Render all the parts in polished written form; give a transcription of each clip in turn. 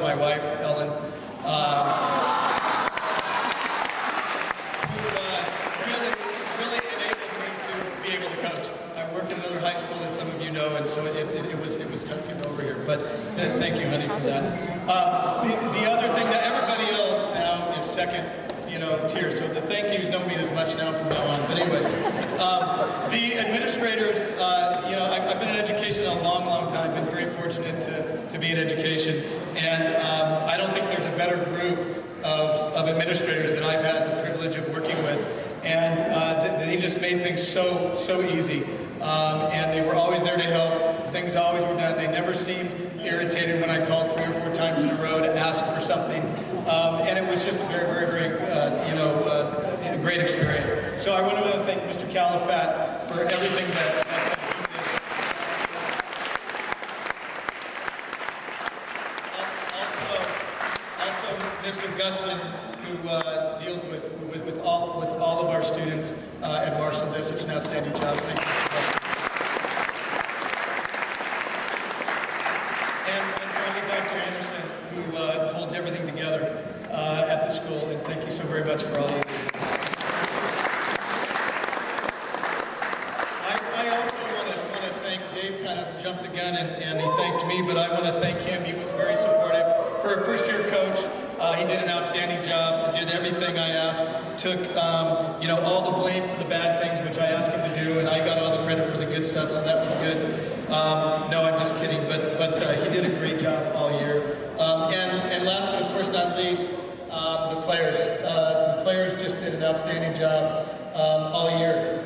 with my wife, Ellen, who really enabled me to be able to coach. I worked in another high school, as some of you know, and so it was tough getting over here. But thank you, honey, for that. The other thing that everybody else now is second, tier. So the thank yous don't mean as much now from now on. But anyways, the administrators, I've been in education a long, long time. Been very fortunate to be in education, and I don't think there's a better group of administrators that I've had the privilege of working with, and they just made things so easy, and they were always there to help. Things always were done. They never seemed irritated when I called 3 or 4 times in a row to ask for something, and it was just a very, very, very, great experience. So I want to thank Mr. Califat for everything that he did. Also, Mr. Gustin, who deals with all of our students at Marshall, does such an outstanding job. Thank you. And finally, Dr. Anderson, who holds everything together at the school, and thank you so very much for all of you. I also want to thank Dave. Kind of jumped the gun and he thanked me, but I want to thank him. He was very supportive. For a first-year coach, he did an outstanding job. Did everything I asked. Took all the blame for the bad things, which I asked him to do, and I got all the credit for the good stuff. So that was good. No, I'm just kidding. But he did a great job all year. And last but of course not least, the players. The players just did an outstanding job all year.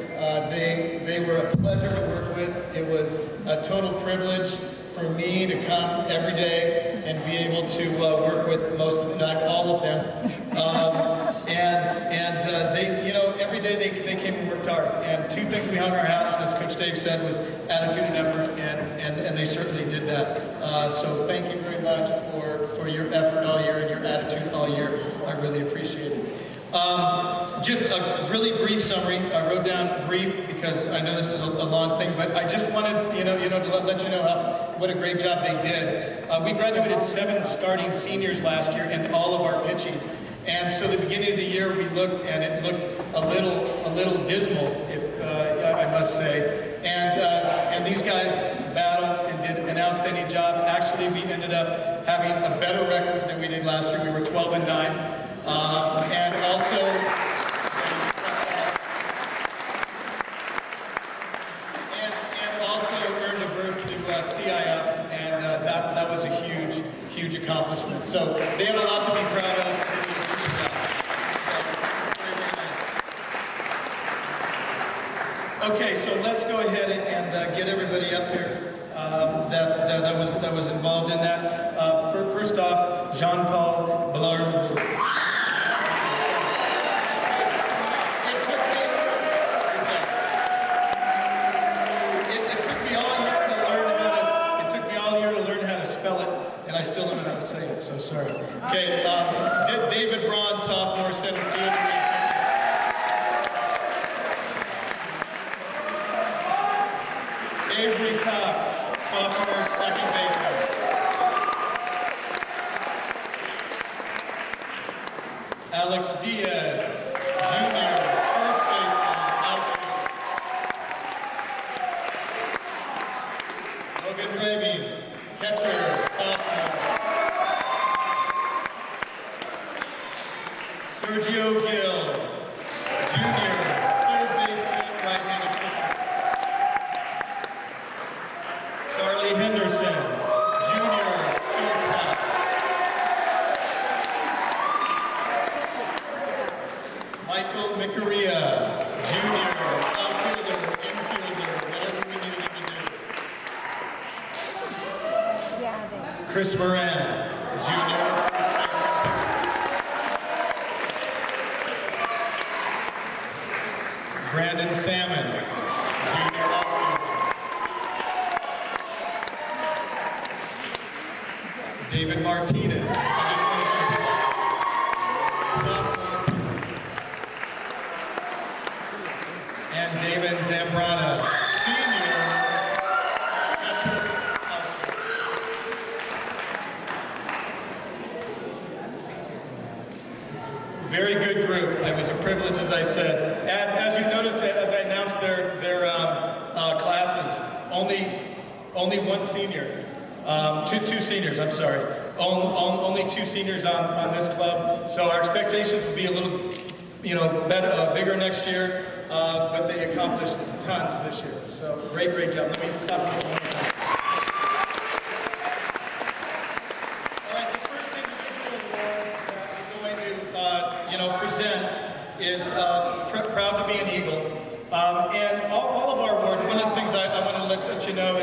They were a pleasure to work with. It was a total privilege for me to come every day and be able to work with most of them, not all of them. Every day they came and worked hard. And 2 things we hung our hat on, as Coach Dave said, was attitude and effort, and they certainly did that. So thank you very much for your effort all year and your attitude all year. I really appreciate it. Just a really brief summary. I wrote down brief because I know this is a long thing, but I just wanted to let you know what a great job they did. We graduated 7 starting seniors last year in all of our pitching, and so the beginning of the year we looked, and it looked a little dismal, if I must say. And these guys battled and did an outstanding job. Actually, we ended up having a better record than we did last year. We were 12-9. And also earned a berth to CIF, and that was a huge accomplishment. So they have a lot to be proud of. Okay, so let's go ahead and get everybody up here that was involved in that. First off, Jean-Paul Ballard. I still don't know how to say it, so sorry. Okay, David Braun, sophomore, center field. Avery Cox, sophomore, second baseman. Alex Diaz, junior, first baseman, outfield. Logan Draby, catcher, sophomore. Sergio Gill, junior, third baseman, right-handed pitcher. Charlie Henderson, junior, shortstop. Michael Micaria, junior, outfielder, infielder, whatever we needed him to do. Chris Moran, junior. Brandon Salmon, junior outfielder. David Martinez, sophomore pitcher. And Damon Zambrana, senior pitcher, outfielder. very good group. It was a privilege, as I said. As you noticed, as I announced their classes, only one senior, two seniors, I'm sorry. Only two seniors on this club. So our expectations will be a little, better, bigger next year, but they accomplished tons this year. So great job. Let me clap for them one more time. All right, the first individual award that we're going to, present is Proud to be an Eagle. And all of our awards, one of the things I want to let you know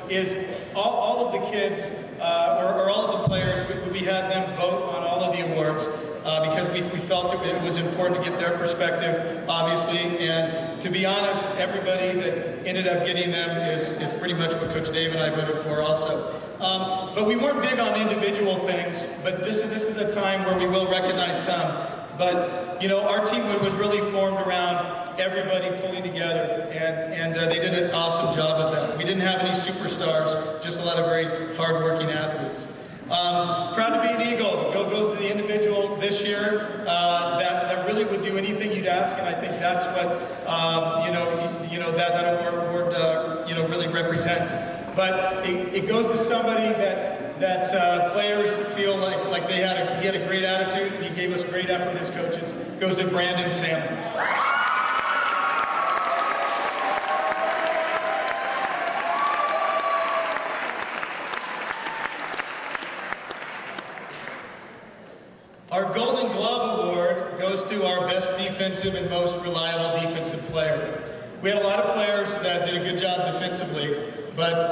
is all of the kids, or all of the players, we had them vote on all of the awards because we felt it was important to get their perspective, obviously. And to be honest, everybody that ended up getting them is pretty much what Coach Dave and I voted for also. But we weren't big on individual things, but this is a time where we will recognize some. But, our team was really formed around everybody pulling together, and they did an awesome job of that. We didn't have any superstars, just a lot of very hard-working athletes. Proud to be an Eagle goes to the individual this year that really would do anything you'd ask, and I think that's what that award really represents. But it goes to somebody that players feel like he had a great attitude, and he gave us great effort as coaches. It goes to Brandon Salmon. Our Golden Glove Award goes to our best defensive and most reliable defensive player. We had a lot of players that did a good job defensively, but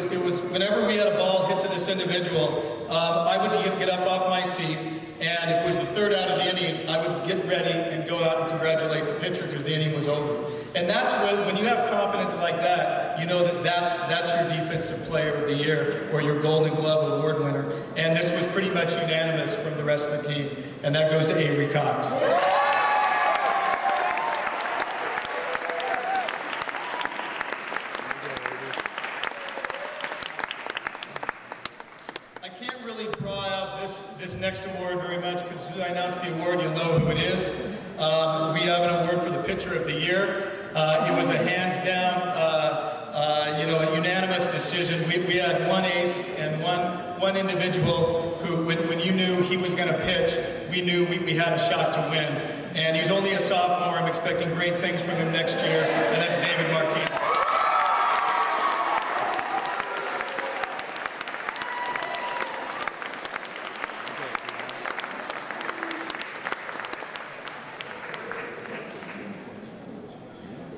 it was whenever we had a ball hit to this individual, I would get up off my seat, and if it was the third out of the inning, I would get ready and go out and congratulate the pitcher because the inning was over. And that's when you have confidence like that, you know that's your defensive player of the year or your Golden Glove Award winner. And this was pretty much unanimous from the rest of the team, and that goes to Avery Cox. I can't really draw out this next award very much because as I announce the award, you'll know who it is. We have an award for the Pitcher of the Year. It was a hands down, a unanimous decision. We had one ace and one individual who, when you knew he was going to pitch, we knew we had a shot to win. And he's only a sophomore. I'm expecting great things from him next year, and that's David Martinez.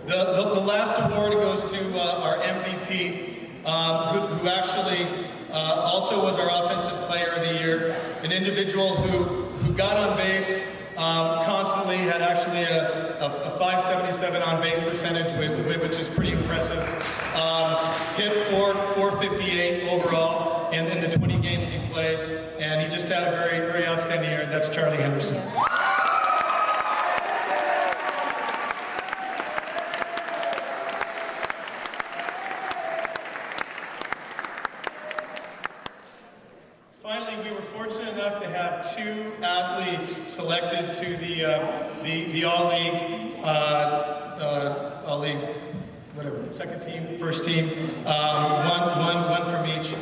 The last award goes to our MVP, who actually also was our Offensive Player of the Year, an individual who got on base constantly, had actually a 577 on base percentage, which is pretty impressive. Hit 458 overall in the 20 games he played, and he just had a very outstanding year, and that's Charlie Henderson. Finally, we were fortunate enough to have two athletes selected to the all-league, whatever, second team, first team, one from each.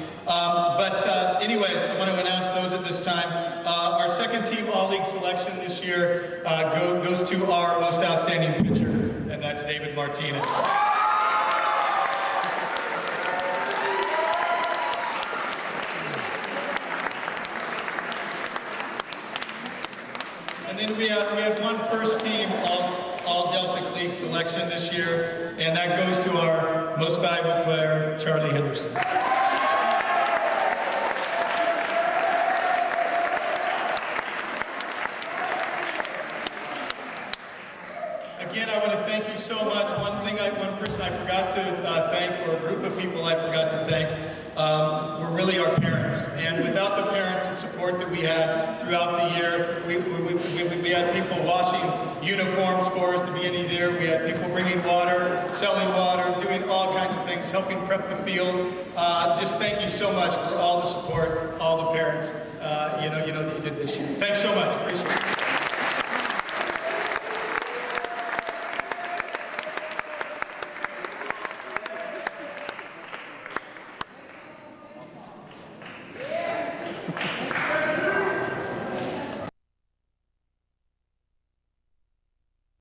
Anyways, I want to announce those at this time. Our second team all-league selection this year goes to our most outstanding pitcher, and that's David Martinez. And then we had one first team all Delphic League selection this year, and that goes to our most valuable player, Charlie Henderson. Again, I want to thank you so much. One person I forgot to thank, or a group of people I forgot to thank, were really our parents. And without the parents and support that we had throughout the year, we had people washing uniforms for us at the beginning of the year. We had people bringing water, selling water, doing all kinds of things, helping prep the field. Just thank you so much for all the support, all the parents, that you did this year. Thanks so much. Appreciate it.